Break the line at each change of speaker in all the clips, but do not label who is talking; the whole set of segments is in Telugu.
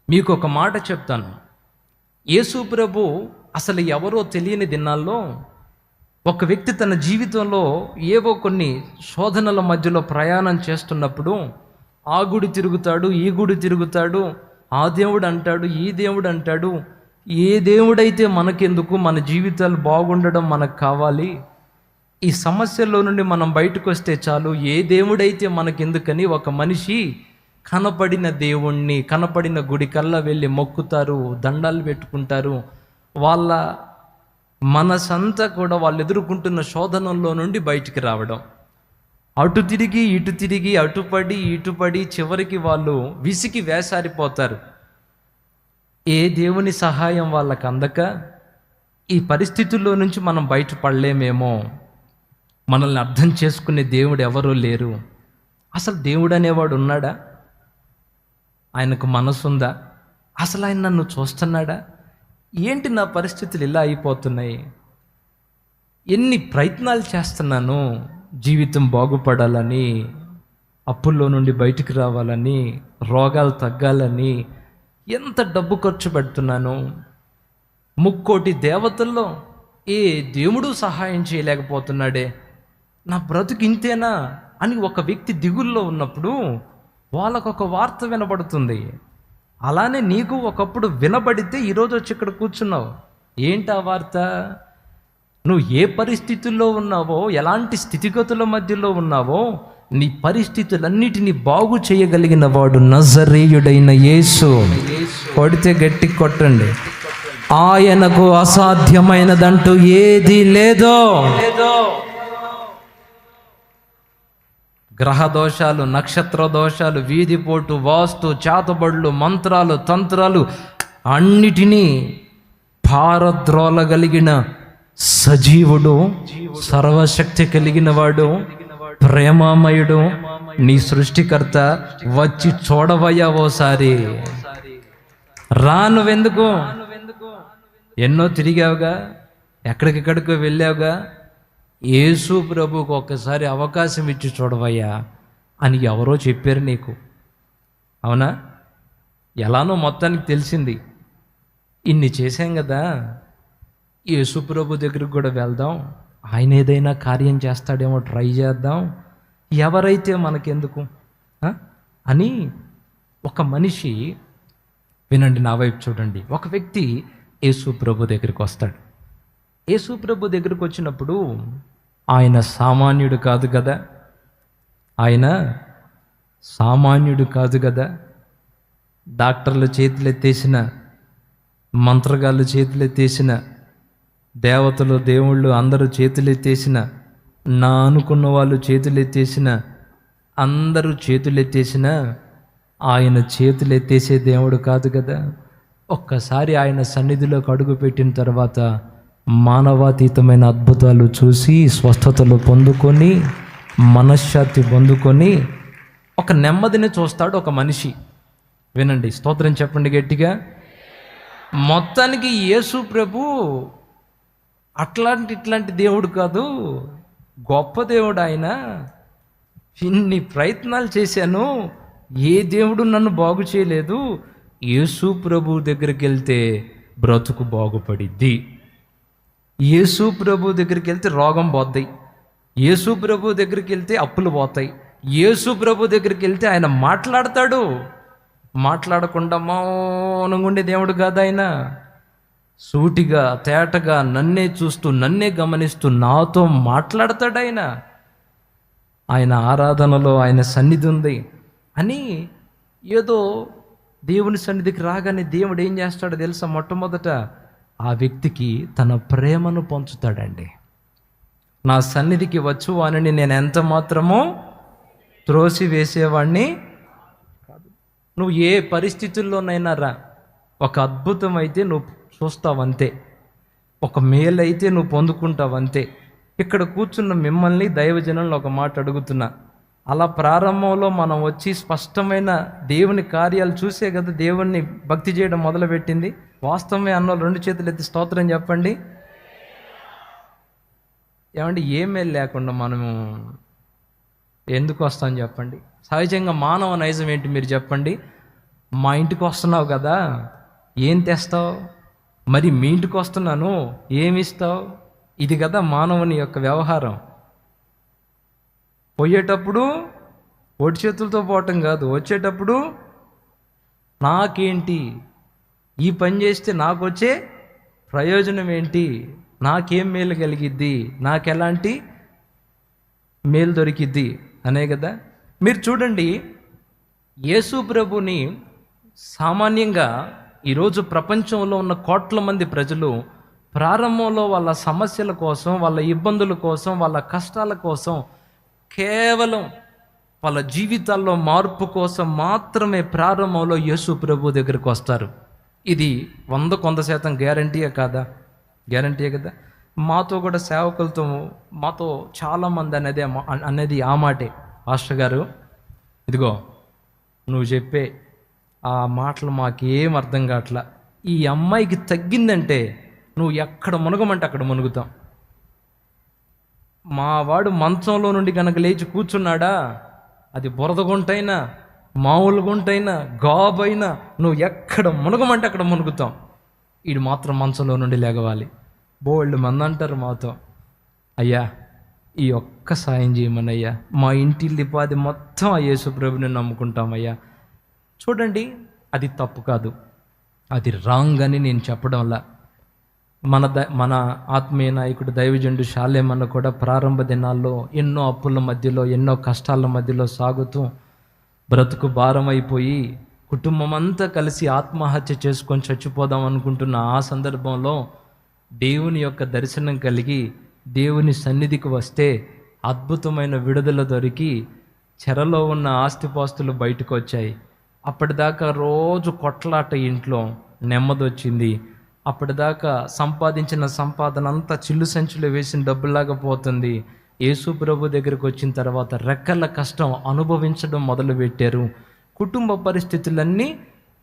మీకు ఒక మాట చెప్తాను. యేసు ప్రభు అసలు ఎవరో తెలియని దినాల్లో ఒక వ్యక్తి తన జీవితంలో ఏవో కొన్ని శోధనల మధ్యలో ప్రయాణం చేస్తున్నప్పుడు ఆ గుడి తిరుగుతాడు, ఈ గుడి తిరుగుతాడు, ఆ దేవుడు అంటాడు, ఈ దేవుడు అంటాడు. ఏ దేవుడైతే మనకెందుకు, మన జీవితాలు బాగుండడం మనకు కావాలి, ఈ సమస్యల్లో నుండి మనం బయటకు వస్తే చాలు, ఏ దేవుడైతే మనకెందుకని ఒక మనిషి కనపడిన దేవుణ్ణి, కనపడిన గుడి కల్లా వెళ్ళి మొక్కుతారు, దండాలు పెట్టుకుంటారు. వాళ్ళ మనసంతా కూడా వాళ్ళు ఎదుర్కొంటున్న శోధనల్లో నుండి బయటికి రావడం, అటు తిరిగి ఇటు తిరిగి, అటుపడి ఇటుపడి చివరికి వాళ్ళు విసికి వేసారిపోతారు. ఏ దేవుని సహాయం వాళ్ళకు అందక ఈ పరిస్థితుల్లో నుంచి మనం బయటపడలేమేమో, మనల్ని అర్థం చేసుకునే దేవుడు ఎవరూ లేరు, అసలు దేవుడు అనేవాడు ఉన్నాడా, ఆయనకు మనసుందా, అసలు ఆయన నన్ను చూస్తున్నాడా, ఏంటి నా పరిస్థితులు ఇలా అయిపోతున్నాయి, ఎన్ని ప్రయత్నాలు చేస్తున్నాను జీవితం బాగుపడాలని, అప్పుల్లో నుండి బయటికి రావాలని, రోగాలు తగ్గాలని, ఎంత డబ్బు ఖర్చు పెడుతున్నాను, ముక్కోటి దేవతల్లో ఏ దేవుడు సహాయం చేయలేకపోతున్నాడే, నా బ్రతుకు ఇంతేనా అని ఒక వ్యక్తి దిగుల్లో ఉన్నప్పుడు వాళ్ళకొక వార్త వినబడుతుంది. అలానే నీకు ఒకప్పుడు వినబడితే ఈరోజు వచ్చి ఇక్కడ కూర్చున్నావు. ఏంటి ఆ వార్త? నువ్వు ఏ పరిస్థితుల్లో ఉన్నావో, ఎలాంటి స్థితిగతుల మధ్యలో ఉన్నావో, నీ పరిస్థితులన్నిటినీ బాగు చేయగలిగిన వాడు నజరేయుడైన యేసు. కొడితే గట్టి కొట్టండి. ఆయనకు అసాధ్యమైనదంటూ ఏది లేదో. గ్రహ దోషాలు, నక్షత్ర దోషాలు, వీధిపోటు, వాస్తు, చేతబడులు, మంత్రాలు, తంత్రాలు అన్నిటినీ పారద్రోలగలిగిన సజీవుడు, సర్వశక్తి కలిగిన వాడు, ప్రేమామయుడు, నీ సృష్టికర్త వచ్చి చూడవయ్యా ఓసారి. రా, నువ్వెందుకు? ఎన్నో తిరిగావుగా, ఎక్కడికెక్కడికో వెళ్ళావుగా, యేసు ప్రభువుకు ఒక్కసారి అవకాశం ఇచ్చి చూడవయ్యా అని ఎవరో చెప్పారు నీకు, అవునా? ఎలానో మొత్తానికి తెలిసింది, ఇన్ని చేశాం కదా, యేసు ప్రభు దగ్గరికి కూడా వెళ్దాం, ఆయన ఏదైనా కార్యం చేస్తాడేమో ట్రై చేద్దాం, ఎవరైతే మనకెందుకు అని ఒక మనిషి, వినండి, నా వైపు చూడండి, ఒక వ్యక్తి యేసు ప్రభు దగ్గరికి వస్తాడు. యేసు ప్రభు దగ్గరికి వచ్చినప్పుడు ఆయన సామాన్యుడు కాదు కదా, ఆయన సామాన్యుడు కాదు కదా. డాక్టర్లు చేతులెత్తేసిన, మంత్రగాళ్ళు చేతులెత్తేసిన, దేవతలు దేవుళ్ళు అందరూ చేతులెత్తేసిన, నా అనుకున్న వాళ్ళు చేతులెత్తేసిన, అందరూ చేతులెత్తేసిన ఆయన చేతులెత్తేసే దేవుడు కాదు కదా. ఒక్కసారి ఆయన సన్నిధిలోకి అడుగు పెట్టిన తర్వాత మానవాతీతమైన అద్భుతాలు చూసి, స్వస్థతలు పొందుకొని, మనశ్శాంతి పొందుకొని ఒక నెమ్మదిని చూస్తాడు ఒక మనిషి. వినండి, స్తోత్రం చెప్పండి గట్టిగా. మొత్తానికి యేసు ప్రభు ఇట్లాంటి దేవుడు కాదు, గొప్ప దేవుడు ఆయన. ఇన్ని ప్రయత్నాలు చేశాను, ఏ దేవుడు నన్ను బాగు చేయలేదు, యేసు ప్రభు దగ్గరికి వెళ్తే బ్రతుకు బాగుపడిద్ది, యేసు ప్రభు దగ్గరికి వెళ్తే రోగం పోతాయి, యేసు ప్రభు దగ్గరికి వెళ్తే అప్పులు పోతాయి, యేసు ప్రభు దగ్గరికి వెళ్తే ఆయన మాట్లాడతాడు. మాట్లాడకుండా మౌనంగా ఉండే దేవుడు కాదు ఆయన. సూటిగా, తేటగా, నన్నే చూస్తూ, నన్నే గమనిస్తూ నాతో మాట్లాడతాడు ఆయన. ఆయన ఆరాధనలో ఆయన సన్నిధి ఉంది అని ఏదో దేవుని సన్నిధికి రాగానే దేవుడు ఏం చేస్తాడో తెలుసా? మొట్టమొదట ఆ వ్యక్తికి తన ప్రేమను పంచుతాడండి. నా సన్నిధికి వచ్చు వానిని నేను ఎంత మాత్రమో త్రోసి వేసేవాడిని కాదు. నువ్వు ఏ పరిస్థితుల్లోనైనా రా, ఒక అద్భుతం అయితే నువ్వు చూస్తావంతే, ఒక మేలు అయితే నువ్వు పొందుకుంటావంతే. ఇక్కడ కూర్చున్న మిమ్మల్ని, దైవజనులను ఒక మాట అడుగుతున్నా, అలా ప్రారంభంలో మనం వచ్చి స్పష్టమైన దేవుని కార్యాలు చూసే కదా దేవుణ్ణి భక్తి చేయడం మొదలుపెట్టింది. వాస్తవమే అన్న 2 చేతులు ఎత్తి స్తోత్రం చెప్పండి. ఏమండి, ఏమేలు లేకుండా మనము ఎందుకు వస్తాం చెప్పండి? సహజంగా మానవ నైజం ఏంటి మీరు చెప్పండి? మా ఇంటికి వస్తున్నావు కదా, ఏం తెస్తావు? మరి మీ ఇంటికి వస్తున్నాను, ఏమిస్తావు? ఇది కదా మానవుని యొక్క వ్యవహారం. పోయేటప్పుడు ఒడి చేతులతో పోవటం కాదు, వచ్చేటప్పుడు నాకేంటి, ఈ పని చేస్తే నాకు వచ్చే ప్రయోజనం ఏంటి, నాకేం మేలు కలిగిద్ది, నాకెలాంటి మేలు దొరికిద్ది అనే కదా. మీరు చూడండి, యేసు ప్రభుని సామాన్యంగా ఈరోజు ప్రపంచంలో ఉన్న కోట్ల మంది ప్రజలు ప్రారంభంలో వాళ్ళ సమస్యల కోసం, వాళ్ళ ఇబ్బందుల కోసం, వాళ్ళ కష్టాల కోసం, కేవలం వాళ్ళ జీవితాల్లో మార్పు కోసం మాత్రమే ప్రారంభంలో యేసు ప్రభు దగ్గరికి వస్తారు. ఇది 100% గ్యారంటీయే కాదా? గ్యారంటీయే కదా. మాతో కూడా సేవకులతో మాతో చాలామంది అనేది ఆ మాటే, పాస్టర్ గారు ఇదిగో నువ్వు చెప్పే ఆ మాటలు మాకేం అర్థం కావట్లా, ఈ అమ్మాయికి తగ్గిందంటే నువ్వు ఎక్కడ మునగమంటే అక్కడ మునుగుతాం. మా వాడు మంచంలో నుండి కనుక లేచి కూర్చున్నాడా, అది బురద గుంటైనా మామూలు గుంటైనా గాబైనా నువ్వు ఎక్కడ మునగమంటే అక్కడ మునుగుతాం. వీడు మాత్రం మంచంలో నుండి లేగవాలి. బోల్డ్ మంది అంటారు మాతో, అయ్యా ఈ ఒక్క సాయం చేయమనయ్యా, మా ఇంటి లిపాది మొత్తం ఆ యేసు ప్రభుని నమ్ముకుంటామయ్యా. చూడండి, అది తప్పు కాదు, అది రాంగ్ అని నేను చెప్పడంలా. మన ఆత్మీయ నాయకుడు దైవజనుడు షాలేమన్న కూడా ప్రారంభ దినాల్లో ఎన్నో అప్పుల మధ్యలో, ఎన్నో కష్టాల మధ్యలో సాగుతూ బ్రతుకు భారం అయిపోయి కుటుంబం అంతా కలిసి ఆత్మహత్య చేసుకొని చచ్చిపోదాం అనుకుంటున్న ఆ సందర్భంలో దేవుని యొక్క దర్శనం కలిగి దేవుని సన్నిధికి వస్తే అద్భుతమైన విడుదల దొరికి చెరలో ఉన్న ఆస్తిపాస్తులు బయటకు వచ్చాయి. అప్పటిదాకా రోజు కొట్లాట, ఇంట్లో నెమ్మది వచ్చింది. అప్పటిదాకా సంపాదించిన సంపాదన అంతా చిల్లు సంచులు వేసిన డబ్బులాగా పోతుంది. యేసు ప్రభు దగ్గరికి వచ్చిన తర్వాత రెక్కల కష్టం అనుభవించడం మొదలుపెట్టారు. కుటుంబ పరిస్థితులన్నీ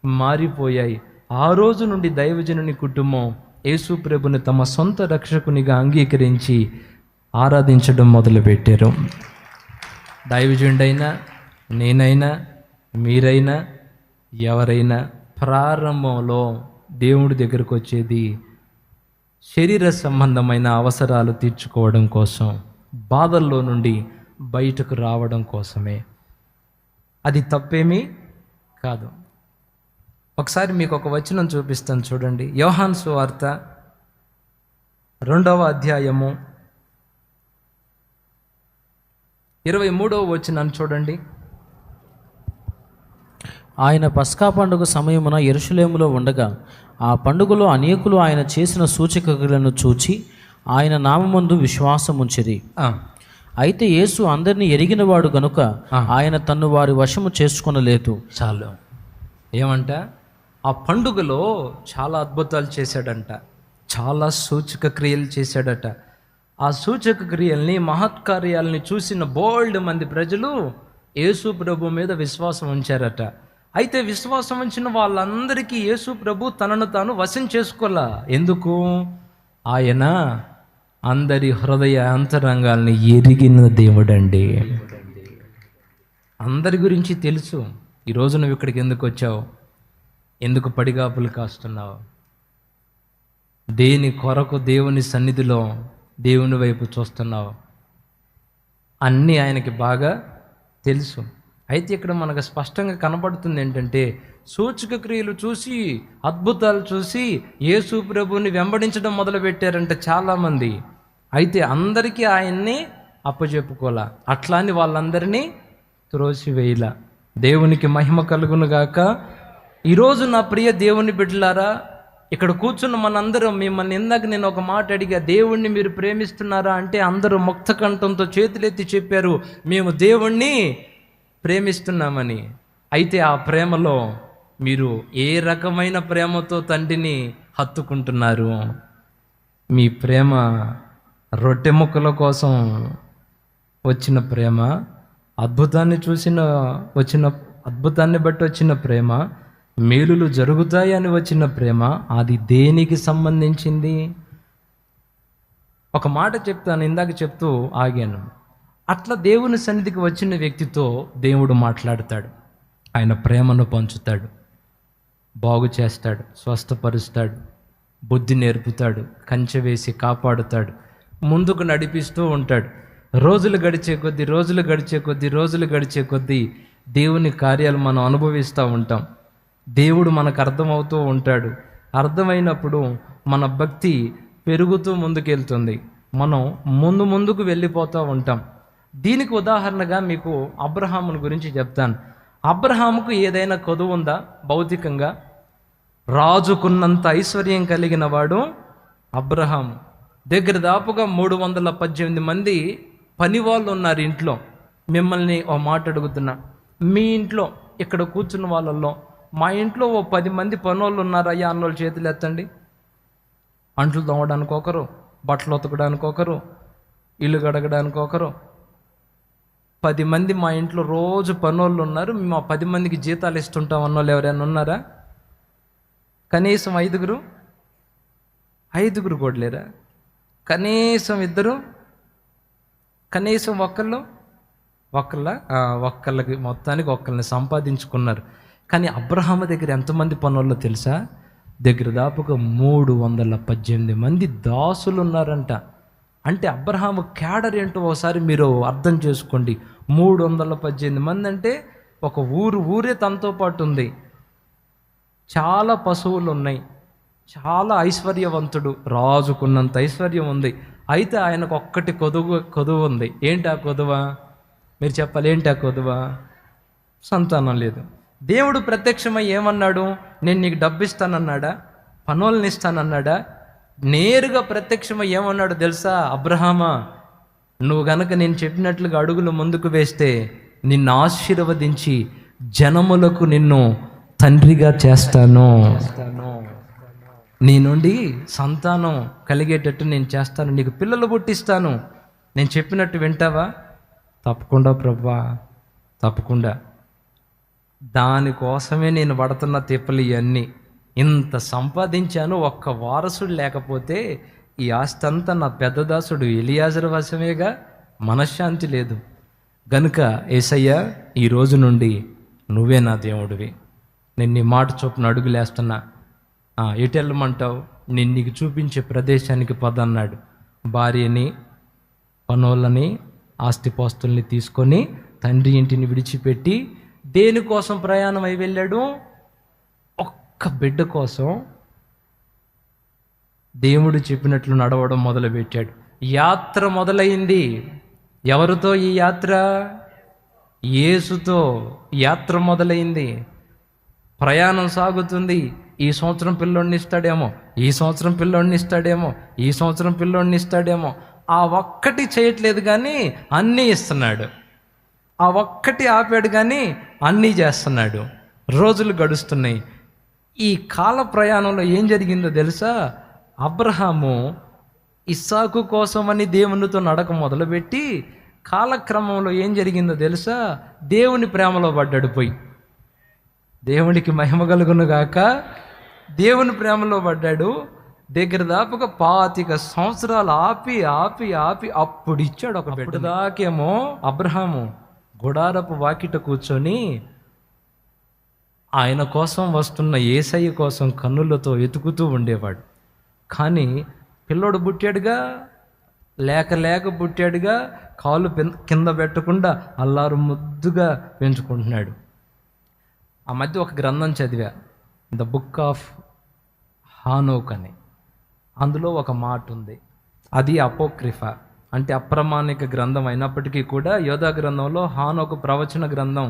మారిపోయాయి. ఆ రోజు నుండి దైవజనుని కుటుంబం యేసు ప్రభుని తమ సొంత రక్షకునిగా అంగీకరించి ఆరాధించడం మొదలుపెట్టారు. దైవజనుడైనా, నేనైనా, మీరైనా, ఎవరైనా ప్రారంభంలో దేవుడి దగ్గరకు వచ్చేది శరీర సంబంధమైన అవసరాలు తీర్చుకోవడం కోసం, బాధల్లో నుండి బయటకు రావడం కోసమే. అది తప్పేమీ కాదు. ఒకసారి మీకు ఒక వచనం చూపిస్తాను చూడండి. యోహాను సువార్త 2వ అధ్యాయము 23వ వచనాన్ని చూడండి.
ఆయన పస్కా పండుగ సమయమున యెరూషలేములో ఉండగా ఆ పండుగలో అనేకులు ఆయన చేసిన సూచకలను చూచి ఆయన నామమందు విశ్వాసముంచిరి. అయితే యేసు అందరినీ ఎరిగినవాడు గనుక ఆయన తన్ను వారి వశము చేసుకొనలేదు.
చాలు. ఏమంట? ఆ పండుగలో చాలా అద్భుతాలు చేశాడంట, చాలా సూచక క్రియలు చేశాడట. ఆ సూచక క్రియల్ని, మహత్కార్యాలని చూసిన బోల్డ్ మంది ప్రజలు యేసు ప్రభు మీద విశ్వాసం ఉంచారట. అయితే విశ్వాసం ఉంచిన వాళ్ళందరికీ యేసు ప్రభు తనను తాను వశం చేసుకోలే. ఎందుకు? ఆయన అందరి హృదయ అంతరంగాల్ని ఎరిగిన దేవుడండి. అందరి గురించి తెలుసు. ఈరోజు నువ్వు ఇక్కడికి ఎందుకు వచ్చావు? ఎందుకు పడిగాపులు కాస్తున్నావు? దేని కొరకు దేవుని సన్నిధిలో దేవుని వైపు చూస్తున్నావు? అన్నీ ఆయనకి బాగా తెలుసు. అయితే ఇక్కడ మనకు స్పష్టంగా కనబడుతుంది ఏంటంటే, సూచక క్రియలు చూసి, అద్భుతాలు చూసి యేసు ప్రభువుని వెంబడించడం మొదలుపెట్టారంటే చాలామంది. అయితే అందరికీ ఆయన్ని అప్పచెప్పుకోలా. అట్లా అని వాళ్ళందరినీ త్రోసివేయలా. దేవునికి మహిమ కలుగునుగాక. ఈరోజు నా ప్రియ దేవుని బిడ్డలారా, ఇక్కడ కూర్చున్న మనందరం, మిమ్మల్ని ఇందాక నేను ఒక మాట అడిగా, దేవుణ్ణి మీరు ప్రేమిస్తున్నారా అంటే అందరూ ముక్త కంఠంతో చేతులెత్తి చెప్పారు, మేము దేవుణ్ణి ప్రేమిస్తున్నామని. అయితే ఆ ప్రేమలో మీరు ఏ రకమైన ప్రేమతో తండ్రిని హత్తుకుంటున్నారు? మీ ప్రేమ రొట్టె ముక్కల కోసం వచ్చిన ప్రేమ, అద్భుతాన్ని బట్టి వచ్చిన ప్రేమ, మేలులు జరుగుతాయని వచ్చిన ప్రేమ, అది దేనికి సంబంధించింది? ఒక మాట చెప్తాను, ఇందాక చెప్తూ ఆగాను. అట్లా దేవుని సన్నిధికి వచ్చిన వ్యక్తితో దేవుడు మాట్లాడతాడు, ఆయన ప్రేమను పంచుతాడు. బాగు చేస్తాడు, స్వస్థపరుస్తాడు, బుద్ధి నేర్పుతాడు, కంచె వేసి కాపాడుతాడు, ముందుకు నడిపిస్తూ ఉంటాడు. రోజులు గడిచే కొద్దీ దేవుని కార్యాలు మనం అనుభవిస్తూ ఉంటాం. దేవుడు మనకు అర్థమవుతూ ఉంటాడు. అర్థమైనప్పుడు మన భక్తి పెరుగుతూ ముందుకెళ్తుంది. మనం ముందుకు వెళ్ళిపోతూ ఉంటాం. దీనికి ఉదాహరణగా మీకు అబ్రహాముని గురించి చెప్తాను. అబ్రహాముకు ఏదైనా కొదువు ఉందా? భౌతికంగా రాజుకున్నంత ఐశ్వర్యం కలిగిన వాడు అబ్రహాము. దగ్గర దాపుగా 318 మంది పని వాళ్ళు ఉన్నారు ఇంట్లో. మిమ్మల్ని ఓ మాట అడుగుతున్నా, మీ ఇంట్లో ఇక్కడ కూర్చున్న వాళ్ళల్లో మా ఇంట్లో ఓ 10 మంది పనోళ్ళు ఉన్నారయ్యా అన్నోళ్ళు చేతులు ఎత్తండి. అంట్లు తోమడానికి ఒకరు, బట్టలు ఉతకడానికి ఒకరు, ఇల్లు గడగడానికి ఒకరు. 10 మంది మా ఇంట్లో రోజు పనోళ్ళు ఉన్నారు, మేము ఆ 10 మందికి జీతాలు ఇస్తుంటాం అన్నోళ్ళు ఎవరైనా ఉన్నారా? కనీసం 5గురు కూడా లేరా? కనీసం 2, కనీసం ఒక్కళ్ళకి మొత్తానికి ఒక్కళ్ళని సంపాదించుకున్నారు. కానీ అబ్రహాము దగ్గర ఎంతమంది పనుల్లో తెలుసా? దగ్గర దాపుగా 318 మంది దాసులు ఉన్నారంట. అంటే అబ్రహాము క్యాడర్ ఏంటో ఒకసారి మీరు అర్థం చేసుకోండి. 318 మంది అంటే ఒక ఊరే తనతో పాటు ఉంది. చాలా పశువులు ఉన్నాయి, చాలా ఐశ్వర్యవంతుడు, రాజుకున్నంత ఐశ్వర్యం ఉంది. అయితే ఆయనకు ఒక్కటి కొదువు ఉంది. ఏంటి ఆ కొదువ? మీరు చెప్పాలి, ఏంటి ఆ కొదువ? సంతానం లేదు. దేవుడు ప్రత్యక్షమై ఏమన్నాడు? నేను నీకు డబ్బు ఇస్తానన్నాడా? పనులను ఇస్తానన్నాడా? నేరుగా ప్రత్యక్షమై ఏమన్నాడు తెలుసా? అబ్రహామా, నువ్వు గనక నేను చెప్పినట్లుగా అడుగులు ముందుకు వేస్తే నిన్ను ఆశీర్వదించి జనములకు నిన్ను తండ్రిగా చేస్తాను, నీ నుండి సంతానం కలిగేటట్టు నేను చేస్తాను, నీకు పిల్లలు పుట్టిస్తాను, నేను చెప్పినట్టు వింటావా? తప్పకుండా ప్రభువా, తప్పకుండా. దానికోసమే నేను పడుతున్న తిప్పలు ఇవన్నీ. ఇంత సంపాదించాను, ఒక్క వారసుడు లేకపోతే ఈ ఆస్తి అంతా నా పెద్దదాసుడు ఎలియాజరు వశమేగా. మనశ్శాంతి లేదు. గనుక యేసయ్య, ఈ రోజు నుండి నువ్వే నా దేవుడివి. నేను నీ మాట చొప్పున అడుగులేస్తున్నా. ఎటు వెళ్ళమంటావు? నేను నీకు చూపించే ప్రదేశానికి పదన్నాడు. భార్యని, పనోళ్ళని, ఆస్తిపాస్తుల్ని తీసుకొని తండ్రి ఇంటిని విడిచిపెట్టి దేనికోసం ప్రయాణం అయి వెళ్ళాడు? ఒక్క బిడ్డ కోసం దేవుడు చెప్పినట్లు నడవడం మొదలుపెట్టాడు. యాత్ర మొదలైంది. ఎవరితో ఈ యాత్ర? యేసుతో యాత్ర మొదలైంది. ప్రయాణం సాగుతుంది. ఈ సంవత్సరం పిల్లోడిని ఇస్తాడేమో, ఈ సంవత్సరం పిల్లోడిని ఇస్తాడేమో, ఈ సంవత్సరం పిల్లోడిని ఇస్తాడేమో. ఆ ఒక్కటి చేయట్లేదు కానీ అన్నీ ఇస్తున్నాడు. ఆ ఒక్కటి ఆపాడు కానీ అన్నీ చేస్తున్నాడు. రోజులు గడుస్తున్నాయి. ఈ కాల ప్రయాణంలో ఏం జరిగిందో తెలుసా? అబ్రహాము ఇస్సాకు కోసమని దేవునితో నడక మొదలుపెట్టి కాలక్రమంలో ఏం జరిగిందో తెలుసా? దేవుని ప్రేమలో పడ్డాడు. పోయి దేవునికి మహిమ కలుగును గాక, దేవుని ప్రేమలో పడ్డాడు. దగ్గర దాపుగా 25 సంవత్సరాలు ఆపి ఆపి ఆపి అప్పుడు ఇచ్చాడు ఒక బిడ్డ. దాకేమో అబ్రహాము గుడారపు వాకిట కూర్చొని ఆయన కోసం వస్తున్న యేసయ్య కోసం కన్నులతో వెతుకుతూ ఉండేవాడు. కానీ పిల్లోడు పుట్టాడుగా, లేక పుట్టాడుగా, కాలు కింద పెట్టకుండా అల్లారు ముద్దుగా పెంచుకుంటున్నాడు. ఆ మధ్య ఒక గ్రంథం చదివా, ద బుక్ ఆఫ్ హానోక్ అని. అందులో ఒక మాట ఉంది, అది అపోక్రిఫా, అంటే అప్రమాణిక గ్రంథం అయినప్పటికీ కూడా యోధా గ్రంథంలో హానోకు ప్రవచన గ్రంథం,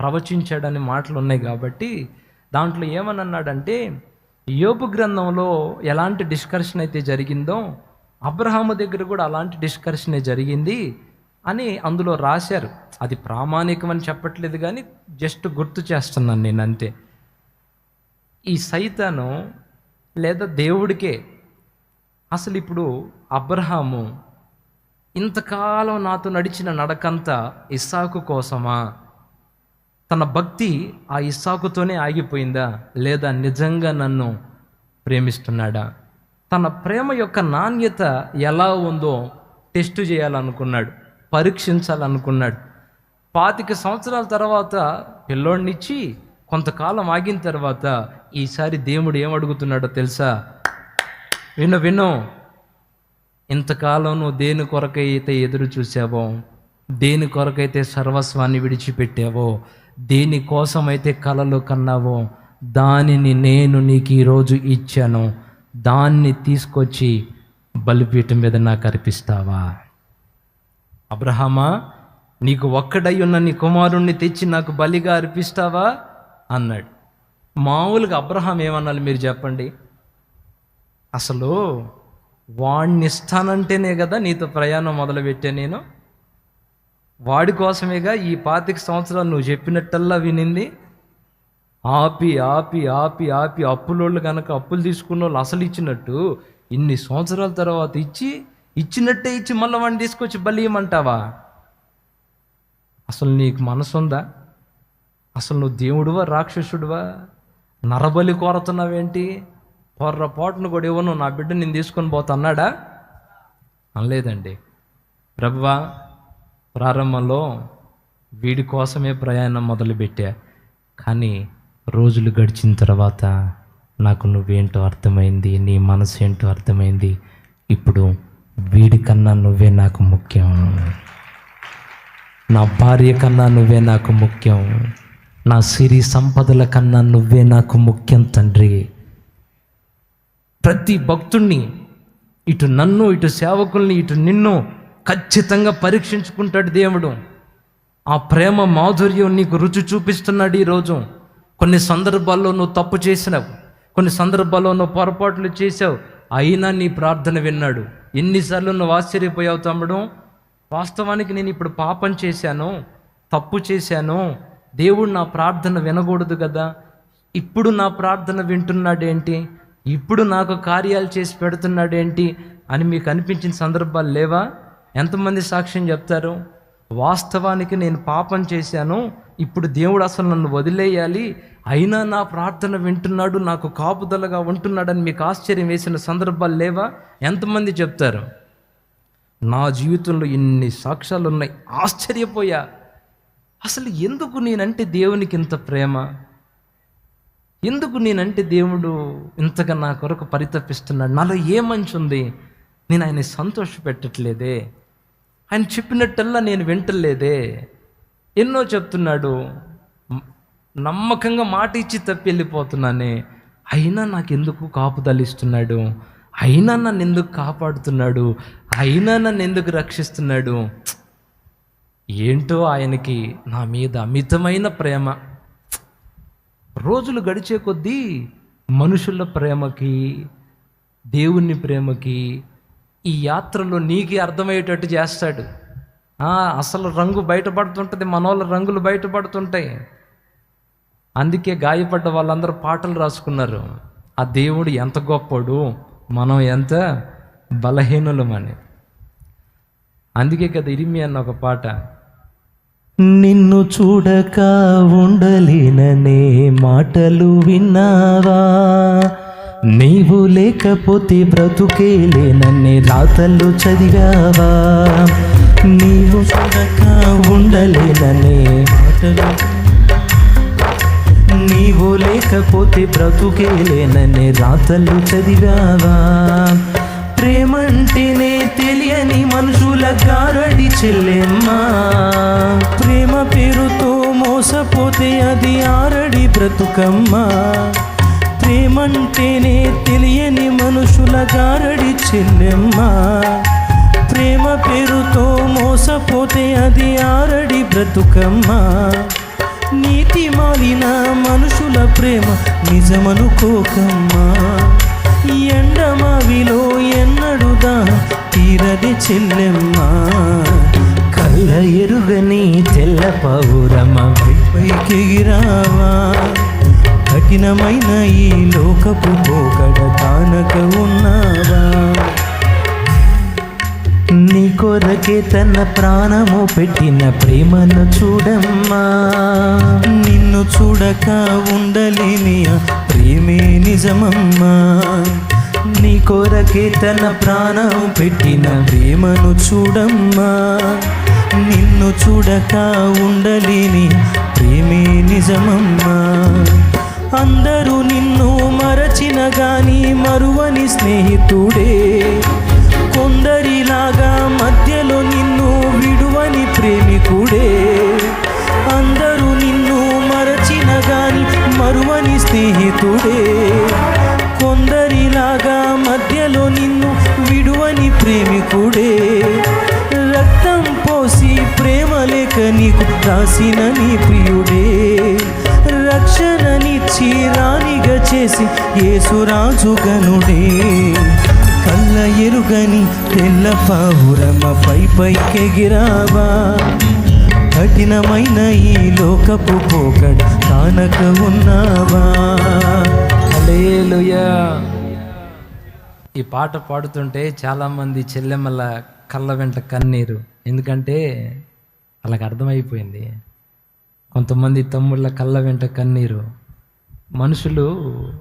ప్రవచించాడని మాటలు ఉన్నాయి. కాబట్టి దాంట్లో ఏమని అన్నాడంటే, యోబు గ్రంథంలో ఎలాంటి డిస్కషన్ అయితే జరిగిందో అబ్రహాము దగ్గర కూడా అలాంటి డిస్కషనే జరిగింది అని అందులో రాశారు. అది ప్రామాణికం అని చెప్పట్లేదు కానీ జస్ట్ గుర్తు చేస్తున్నాను నేను అంతే. ఈ సైతాను లేదా దేవుడికే అసలు ఇప్పుడు అబ్రహాము ఇంతకాలం నాతో నడిచిన నడకంతా ఇస్సాకు కోసమా? తన భక్తి ఆ ఇస్సాకుతోనే ఆగిపోయిందా, లేదా నిజంగా నన్ను ప్రేమిస్తున్నాడా? తన ప్రేమ యొక్క నాణ్యత ఎలా ఉందో టెస్ట్ చేయాలనుకున్నాడు, పరీక్షించాలనుకున్నాడు. 25 సంవత్సరాల తర్వాత పిల్లోడినిచ్చి కొంతకాలం ఆగిన తర్వాత ఈసారి దేవుడు ఏమడుగుతున్నాడో తెలుసా? విను, ఇంతకాలం నువ్వు దేని కొరకైతే ఎదురు చూసావో, దేని కొరకైతే సర్వస్వాన్ని విడిచిపెట్టావో, దేని కోసమైతే కలలు కన్నావో, దానిని నేను నీకు ఈరోజు ఇచ్చాను. దాన్ని తీసుకొచ్చి బలిపీఠం మీద నాకు అర్పిస్తావా? అబ్రహామా, నీకు ఒక్కడై ఉన్న నీ కుమారుణ్ణి తెచ్చి నాకు బలిగా అర్పిస్తావా అన్నాడు. మామూలుగా అబ్రహాం ఏమన్నాడు మీరు చెప్పండి? అసలు వాడిని ఇస్తానంటేనే కదా నీతో ప్రయాణం మొదలుపెట్టా నేను. వాడి కోసమేగా ఈ 25 సంవత్సరాలు నువ్వు చెప్పినట్టల్లా వినింది. ఆపి ఆపి ఆపి ఆపి అప్పులోళ్ళు కనుక అప్పులు తీసుకున్న వాళ్ళు అసలు ఇచ్చినట్టు ఇన్ని సంవత్సరాల తర్వాత ఇచ్చినట్టే ఇచ్చి మళ్ళీ వాడిని తీసుకొచ్చి బలి ఇవ్వమంటావా? అసలు నీకు మనసు ఉందా? అసలు నువ్వు దేవుడువా రాక్షసుడువా? నరబలి కోరుతున్నావేంటి? పొర్రపాటును కూడా ఇవ్వను, నా బిడ్డ నేను తీసుకొని పోతా అన్నాడా? అనలేదండి. ప్రభువా, ప్రారంభంలో వీడి కోసమే ప్రయాణం మొదలుపెట్టా, కానీ రోజులు గడిచిన తర్వాత నాకు నువ్వేంటో అర్థమైంది, నీ మనసు ఏంటో అర్థమైంది. ఇప్పుడు వీడికన్నా నువ్వే నాకు ముఖ్యం, నా భార్య కన్నా నువ్వే నాకు ముఖ్యం, నా సిరి సంపదల కన్నా నువ్వే నాకు ముఖ్యం తండ్రి. ప్రతి భక్తుణ్ణి, ఇటు నన్ను, ఇటు సేవకుల్ని, ఇటు నిన్ను ఖచ్చితంగా పరీక్షించుకుంటాడు దేవుడు. ఆ ప్రేమ మాధుర్యం నీకు రుచి చూపిస్తున్నాడు ఈరోజు. కొన్ని సందర్భాల్లో నువ్వు తప్పు చేసినావు, కొన్ని సందర్భాల్లో నువ్వు పొరపాట్లు చేసావు, అయినా నీ ప్రార్థన విన్నాడు. ఎన్నిసార్లు నువ్వు ఆశ్చర్యపోయావు తమ్ముడు? వాస్తవానికి నేను ఇప్పుడు పాపం చేశాను, తప్పు చేశాను, దేవుడు నా ప్రార్థన వినకూడదు కదా, ఇప్పుడు నా ప్రార్థన వింటున్నాడేంటి, ఇప్పుడు నాకు కార్యాలు చేసి పెడుతున్నాడేంటి అని మీకు అనిపించిన సందర్భాలు లేవా? ఎంతమంది సాక్ష్యం చెప్తారు? వాస్తవానికి నేను పాపం చేశాను, ఇప్పుడు దేవుడు అసలు నన్ను వదిలేయాలి, అయినా నా ప్రార్థన వింటున్నాడు, నాకు కాపుదలగా ఉంటున్నాడని మీకు ఆశ్చర్యం వేసిన సందర్భాలు లేవా? ఎంతమంది చెప్తారు? నా జీవితంలో ఇన్ని సాక్ష్యాలు ఉన్నాయి. ఆశ్చర్యపోయా, అసలు ఎందుకు నేనంటే దేవునికి ఇంత ప్రేమ, ఎందుకు నేనంటే దేవుడు ఇంతగా నా కొరకు పరితపిస్తున్నాడు, నాలో ఏ మంచి ఉంది, నేను ఆయన సంతోష పెట్టట్లేదే, ఆయన చెప్పినట్టల్లా నేను వింటలేదే, ఎన్నో చెప్తున్నాడు, నమ్మకంగా మాట ఇచ్చి తప్పి వెళ్ళిపోతున్నానే, అయినా నాకెందుకు కాపుదలిస్తున్నాడు, అయినా నన్ను ఎందుకు కాపాడుతున్నాడు, అయినా నన్ను ఎందుకు రక్షిస్తున్నాడు? ఏంటో ఆయనకి నా మీద అమితమైన ప్రేమ. రోజులు గడిచే కొద్దీ మనుషుల ప్రేమకి, దేవుని ప్రేమకి ఈ యాత్రలో నీకే అర్థమయ్యేటట్టు చేస్తాడు. అసలు రంగు బయటపడుతుంటుంది, మనోళ్ళ రంగులు బయటపడుతుంటాయి. అందుకే గాయపడ్డ వాళ్ళందరూ పాటలు రాసుకున్నారు, ఆ దేవుడు ఎంత గొప్పడు, మనం ఎంత బలహీనులమని. అందుకే కదా ఇరిమియా అన్న ఒక పాట,
నిన్ను చూడక ఉండలేననే మాటలు విన్నావా, నీవు లేకపోతే బ్రతుకే లేననే రాతలు చదివావా, నీవు చూడక ఉండలేననే మాటలు, నీవు లేకపోతే బ్రతుకే లేననే రాతలు చదివావా, ప్రేమంటేనే తెలియని మనుషుల గారడి చెల్లెమ్మా, ప్రేమ పేరుతో మోసపోతే అది ఆరడి బ్రతుకమ్మా, ప్రేమంటేనే తెలియని మనుషుల గారడి చెల్లెమ్మా, ప్రేమ పేరుతో మోసపోతే అది ఆరడి బ్రతుకమ్మా, నీతి మాలిన మనుషుల ప్రేమ నిజమనుకోకమ్మా, ఎండమావిలో ఎన్నడుదా తీరది చెల్లెమ్మా, కళ్ళ ఎరుగని తెల్ల పౌరమ పైకెగిరావా, కఠినమైన ఈ లోకపు పోకడ కానక ఉన్నావా, నీ కొరకే తన ప్రాణము పెట్టిన ప్రేమను చూడమ్మా, నిన్ను చూడక ఉండలేని ప్రేమే నిజమమ్మా, నీ కొరకే తన ప్రాణం పెట్టిన ప్రేమను చూడమ్మా, నిన్ను చూడక ఉండలేని ప్రేమే నిజమమ్మా, అందరూ నిన్ను మరచిన గాని మరువని స్నేహితుడే, కొందరిలాగా మధ్యలో నిన్ను విడువని ప్రేమికుడే. అందరూ నిన్ను మరచిన గాని మరువని స్నేహితుడే, కొందరిలాగా మధ్యలో నిన్ను విడువని ప్రేమికుడే. రక్తం పోసి ప్రేమ లేఖ నీకు రాసిన నీ ప్రియుడే, రక్షణనిచ్చి రాణిగా చేసి యేసురాజు గనుడే. కళ్ళ ఎరుగని తెల్ల పావురమ పైకెగిరావా, కఠినమైన ఈ లోకపు పోకడ కానక ఉన్నావా.
హల్లెలూయా. ఈ పాట పాడుతుంటే చాలామంది చెల్లెమ్మల కళ్ళ వెంట కన్నీరు, ఎందుకంటే వాళ్ళకి అర్థమైపోయింది. కొంతమంది తమ్ముళ్ళ కళ్ళ వెంట కన్నీరు. మనుషులు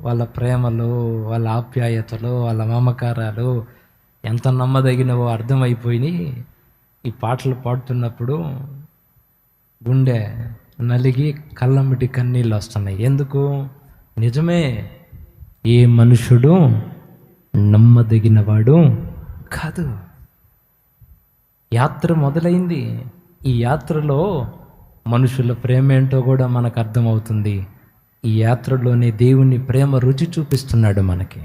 వాళ్ళ ప్రేమలు, వాళ్ళ ఆప్యాయతలు, వాళ్ళ మమకారాలు ఎంత నమ్మదగినవో అర్థమైపోయి ఈ పాటలు పాడుతున్నప్పుడు గుండె నలిగి కళ్ళమ్మటి కన్నీళ్ళు వస్తున్నాయి. ఎందుకు? నిజమే, ఏ మనుషుడు నమ్మదగినవాడు కాదు. యాత్ర మొదలైంది. ఈ యాత్రలో మనుషుల ప్రేమ ఏంటో కూడా మనకు అర్థమవుతుంది. ఈ యాత్రలోనే దేవుని ప్రేమ రుచి చూపిస్తున్నాడు మనకి.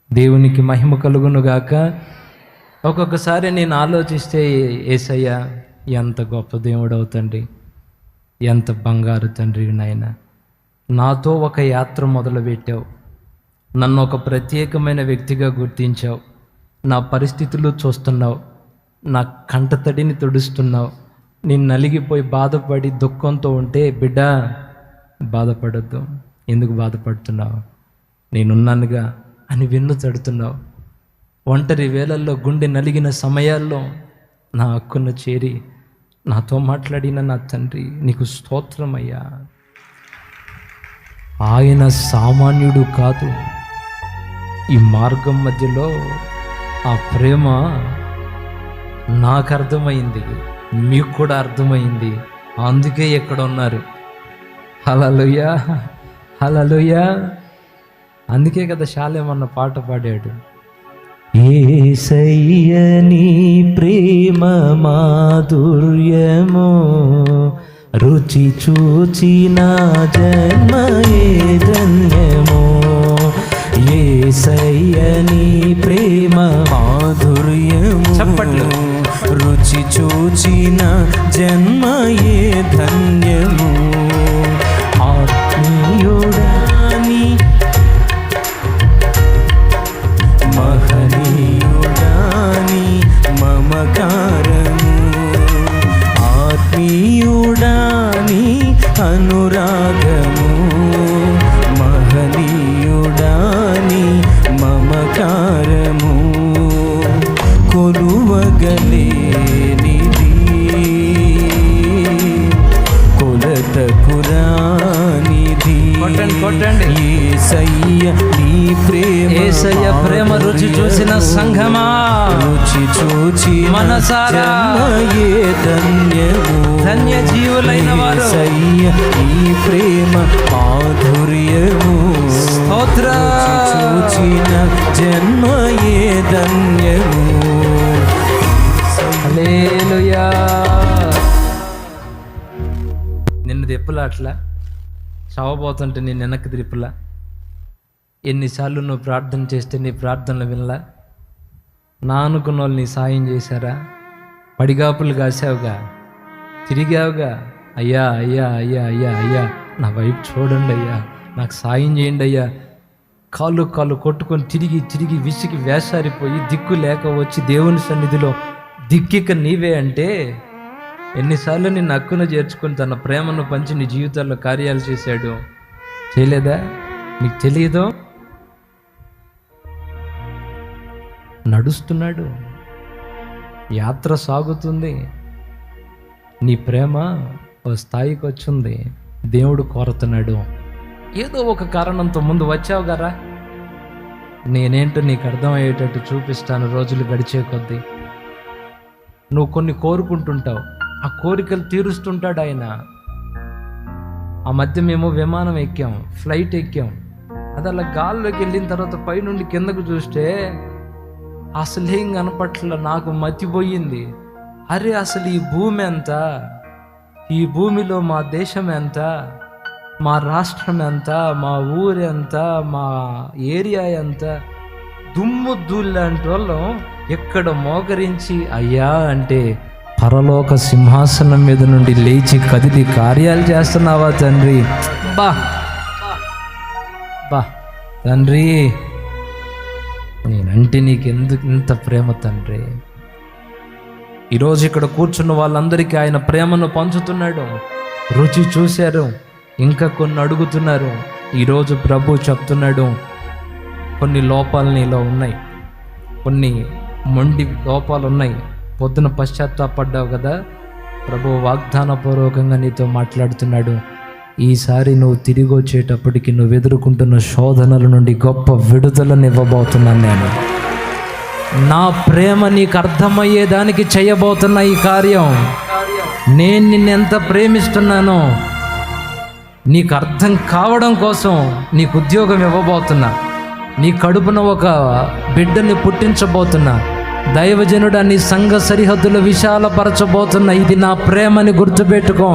దేవునికి మహిమ కలుగునుగాక. ఒక్కొక్కసారి నేను ఆలోచిస్తే, యేసయ్య ఎంత గొప్ప దేవుడు అవుతండి, ఎంత బంగారు తండ్రి నాయన. నాతో ఒక యాత్ర మొదలుపెట్టావు, నన్ను ఒక ప్రత్యేకమైన వ్యక్తిగా గుర్తించావు. నా పరిస్థితులు చూస్తున్నావు, నా కంటతడిని తుడుస్తున్నావు. నేను నలిగిపోయి బాధపడి దుఃఖంతో ఉంటే, బిడ్డ బాధపడద్దు, ఎందుకు బాధపడుతున్నావు, నేనున్నానుగా అని వెన్ను తడుతున్నావు. ఒంటరి వేళల్లో, గుండె నలిగిన సమయాల్లో నా హక్కును చేరి నాతో మాట్లాడిన నా తండ్రి, నీకు స్తోత్రమయ్యా. ఆయన సామాన్యుడు కాదు. ఈ మార్గం మధ్యలో ఆ ప్రేమ నాకు అర్థమైంది, మీకు కూడా అర్థమైంది. అందుకే ఎక్కడ ఉన్నారు. హల్లెలూయా, హల్లెలూయా. అందుకే కదా శాలేమన్న పాట పాడాడు, యేసయ్య నీ ప్రేమ మాధుర్యము రుచి చూచిన జన్మయే ధన్యము. యేసయ్య నీ ప్రేమ మాధుర్యము
చప్పట్లు.
రుచి చూచిన జన్మయే ధన్యము. ఆత్మీయుడాని మహనీయుడాని మమకారము, ఆత్మీయుడాని అనురాగము, మహనీయుడాని మమకారము. కొలువగలేనిది, కొలతకు రానిది. యేసయ్య నీ ప్రేమ, యేసయ్య ప్రేమ రుచి చూసిన సంఘమా, రుచి చూచి మనసారా ధన్యము, ధన్య జీవులైన వారు. యేసయ్య నీ ప్రేమ మాధుర్యము, స్తోత్ర చూచిన జన్మయే ధన్యము. హల్లెలూయా. నిన్ను తిప్పలా, అట్లా చావబోతుంటే నేను వెనక్కి తిప్పలా. ఎన్నిసార్లు నువ్వు ప్రార్థన చేస్తే నీ ప్రార్థనలు వినలా? నా అనుకున్న వాళ్ళు నీ సాయం చేశారా? పడిగాపులు కాసావుగా, తిరిగావుగా, అయ్యా అయ్యా అయ్యా అయ్యా అయ్యా నా వైపు చూడండి అయ్యా, నాకు సాయం చేయండి అయ్యా. కాళ్ళు కాళ్ళు కొట్టుకొని తిరిగి తిరిగి విసిగి వేసారిపోయి దిక్కు లేక వచ్చి దేవుని సన్నిధిలో దిక్కిక నీవే అంటే, ఎన్నిసార్లు నిన్ను హక్కున చేర్చుకొని తన ప్రేమను పంచి నీ జీవితాల్లో కార్యాలు చేశాడు. చేయలేదా? నీకు తెలియదు? నడుస్తున్నాడు, యాత్ర సాగుతుంది. నీ ప్రేమ ఓ స్థాయికి వచ్చింది. దేవుడు కోరుతున్నాడు, ఏదో ఒక కారణంతో ముందు వచ్చావు కదా, నేనేంటో నీకు అర్థమయ్యేటట్టు చూపిస్తాను. రోజులు గడిచే కొద్దీ నువ్వు కొన్ని కోరుకుంటుంటావు, ఆ కోరికలు తీరుస్తుంటాడు ఆయన. ఆ మధ్య మేము విమానం ఎక్కాం, ఫ్లైట్ ఎక్కాం. అది అలా గాల్లోకి వెళ్ళిన తర్వాత పైనుండి కిందకు చూస్తే అసలేం కనపట్ల. నాకు మతిపోయింది. అరే అసలు ఈ భూమి ఎంత, ఈ భూమిలో మా దేశం ఎంత, మా రాష్ట్రం ఎంత, మా ఊరు ఎంత, మా ఏరియా ఎంత, దుమ్ము ధూళి వాళ్ళం ఎక్కడ మోకరించి అయ్యా అంటే పరలోక సింహాసనం మీద నుండి లేచి కదిలి కార్యాలు చేస్తున్నావా తండ్రి. బా బా తండ్రి, నేనంటే నీకెందుకు ఇంత ప్రేమ తండ్రి. ఈరోజు ఇక్కడ కూర్చున్న వాళ్ళందరికీ ఆయన ప్రేమను పంచుతున్నాడు. రుచి చూశారు, ఇంకా కొన్ని అడుగుతున్నారు. ఈరోజు ప్రభు చెప్తున్నాడు, కొన్ని లోపాలు నీలో ఉన్నాయి, కొన్ని మొండి లోపాలు ఉన్నాయి. పొద్దున పశ్చాత్తాపడ్డావు కదా, ప్రభు వాగ్దానపూర్వకంగా నీతో మాట్లాడుతున్నాడు. ఈసారి నువ్వు తిరిగి వచ్చేటప్పటికి నువ్వు ఎదుర్కొంటున్న శోధనల నుండి గొప్ప విడుదలను ఇవ్వబోతున్నాను నేను. నా ప్రేమ నీకు అర్థమయ్యేదానికి చేయబోతున్న ఈ కార్యం, నేను నిన్నెంత ప్రేమిస్తున్నానో నీకు అర్థం కావడం కోసం నీకు ఉద్యోగం ఇవ్వబోతున్నా, నీ కడుపున ఒక బిడ్డని పుట్టించబోతున్నా, దైవజనుడు నీ సంఘ సరిహద్దులు విశాలపరచబోతున్నా. ఇది నా ప్రేమని గుర్తుపెట్టుకో.